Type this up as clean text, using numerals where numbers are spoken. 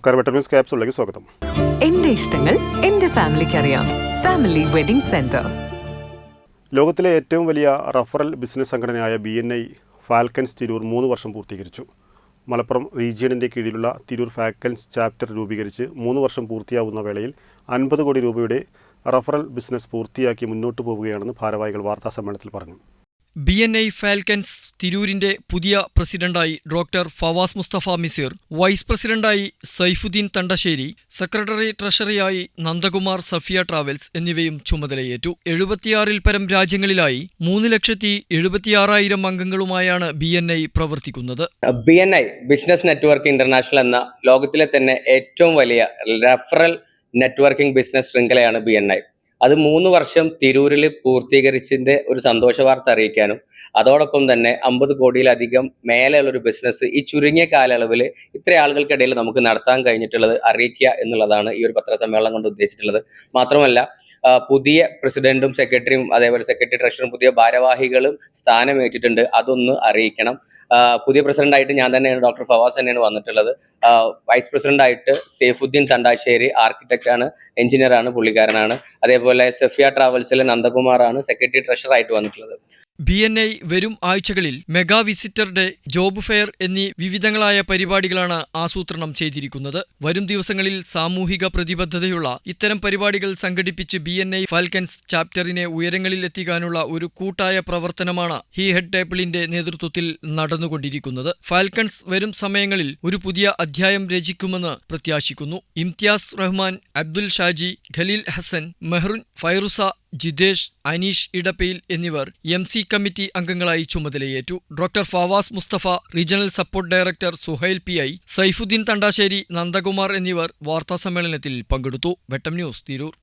നമസ്കാരം, butter news ക്യാപ്സിലേക്ക് സ്വാഗതം. എന്റെ ഇഷ്ടങ്ങൾ എന്റെ ഫാമിലിക്ക് അറിയാം. Family wedding centre. ലോകത്തിലെ ഏറ്റവും വലിയ റഫറൽ ബിസിനസ് സംഘടനയായ BNI ഫാൽക്കൻസ് തിരൂർ 3 വർഷം പൂർത്തീകരിച്ചു. മലപ്പുറം റീജിയണിൻ്റെ കീഴിലുള്ള തിരൂർ ഫാൽക്കൻസ് ചാപ്റ്റർ രൂപീകരിച്ച് 3 വർഷം പൂർത്തിയാവുന്ന വേളയിൽ 50 കോടി രൂപയുടെ റഫറൽ ബിസിനസ് പൂർത്തിയാക്കി മുന്നോട്ട് പോവുകയാണെന്ന് ഭാരവാഹികൾ വാർത്താസമ്മേളനത്തിൽ പറഞ്ഞു. BNI ഫാൽക്കൻസ് തിരൂരിന്റെ പുതിയ പ്രസിഡന്റായി ഡോക്ടർ ഫവാസ് മുസ്തഫ മിസിർ, വൈസ് പ്രസിഡന്റായി സൈഫുദ്ദീൻ തണ്ടശ്ശേരി, സെക്രട്ടറി ട്രഷറിയായി നന്ദകുമാർ സഫിയ ട്രാവൽസ് എന്നിവയും ചുമതലയേറ്റു. 76-ൽ പരം രാജ്യങ്ങളിലായി 3,76,000 അംഗങ്ങളുമായാണ് BNI പ്രവർത്തിക്കുന്നത്. BNI ബിസിനസ് നെറ്റ്വർക്ക് ഇന്റർനാഷണൽ എന്ന ലോകത്തിലെ തന്നെ ഏറ്റവും വലിയ റഫറൽ നെറ്റ്വർക്കിംഗ് ബിസിനസ് ശൃംഖലയാണ് BNI. അത് 3 വർഷം തിരൂരിൽ പൂർത്തീകരിച്ചതിൻ്റെ ഒരു സന്തോഷ വാർത്ത അറിയിക്കാനും അതോടൊപ്പം തന്നെ 50 കോടിയിലധികം മേലെയുള്ള ഒരു ബിസിനസ് ഈ ചുരുങ്ങിയ കാലയളവിൽ ഇത്ര ആളുകൾക്കിടയിൽ നമുക്ക് നടത്താൻ കഴിഞ്ഞിട്ടുള്ളത് അറിയിക്കുക എന്നുള്ളതാണ് ഈ ഒരു പത്രസമ്മേളനം കൊണ്ട് ഉദ്ദേശിച്ചിട്ടുള്ളത്. മാത്രമല്ല, പുതിയ പ്രസിഡന്റും സെക്രട്ടറിയും അതേപോലെ സെക്രട്ടറി ട്രഷറും പുതിയ ഭാരവാഹികളും സ്ഥാനമേറ്റിട്ടുണ്ട്. അതൊന്ന് അറിയിക്കണം. പുതിയ പ്രസിഡന്റായിട്ട് ഞാൻ തന്നെയാണ്, ഡോക്ടർ ഫവാസ് തന്നെയാണ് വന്നിട്ടുള്ളത്. വൈസ് പ്രസിഡന്റായിട്ട് സൈഫുദ്ദീൻ തണ്ടാശ്ശേരി ആർക്കിടെക്റ്റാണ്, എഞ്ചിനീയറാണ്, പുള്ളിക്കാരനാണ്. അതേപോലെ സഫിയ ട്രാവൽസിലെ നന്ദകുമാറാണ് സെക്രട്ടറി ട്രഷറായിട്ട് വന്നിട്ടുള്ളത്. BNI വരും ആഴ്ചകളിൽ mega visitor day, job fair എന്നീ വിവിധങ്ങളായ പരിപാടികളാണ് ആസൂത്രണം ചെയ്തിരിക്കുന്നത്. വരും ദിവസങ്ങളിൽ സാമൂഹിക പ്രതിബദ്ധതയുള്ള ഇത്തരം പരിപാടികൾ സംഘടിപ്പിച്ച് BNI ഫാൽക്കൻസ് ചാപ്റ്ററിനെ ഉയരങ്ങളിൽ എത്തിക്കാനുള്ള ഒരു കൂട്ടായ പ്രവർത്തനമാണ് ഹി ഹെഡ് ടേബിളിന്റെ നേതൃത്വത്തിൽ നടന്നുകൊണ്ടിരിക്കുന്നത്. ഫാൽക്കൻസ് വരും സമയങ്ങളിൽ ഒരു പുതിയ അധ്യായം രചിക്കുമെന്ന് പ്രത്യാശിക്കുന്നു. ഇംതിയാസ് റഹ്മാൻ, അബ്ദുൽ ഷാജി, ഖലീൽ ഹസൻ, മെഹ്റുൻ, ഫൈറുസ, ജിതേഷ്, അനീഷ് ഇടപ്പയിൽ എന്നിവർ MC കമ്മിറ്റി അംഗങ്ങളായി ചുമതലയേറ്റു. Doctor Fawaz Mustafa, regional support director Suhail PI, Saifuddin Thandassery, Nandakumar എന്നിവർ വാർത്താസമ്മേളനത്തിൽ പങ്കെടുത്തു. വെട്ടം ന്യൂസ്, തിരൂർ.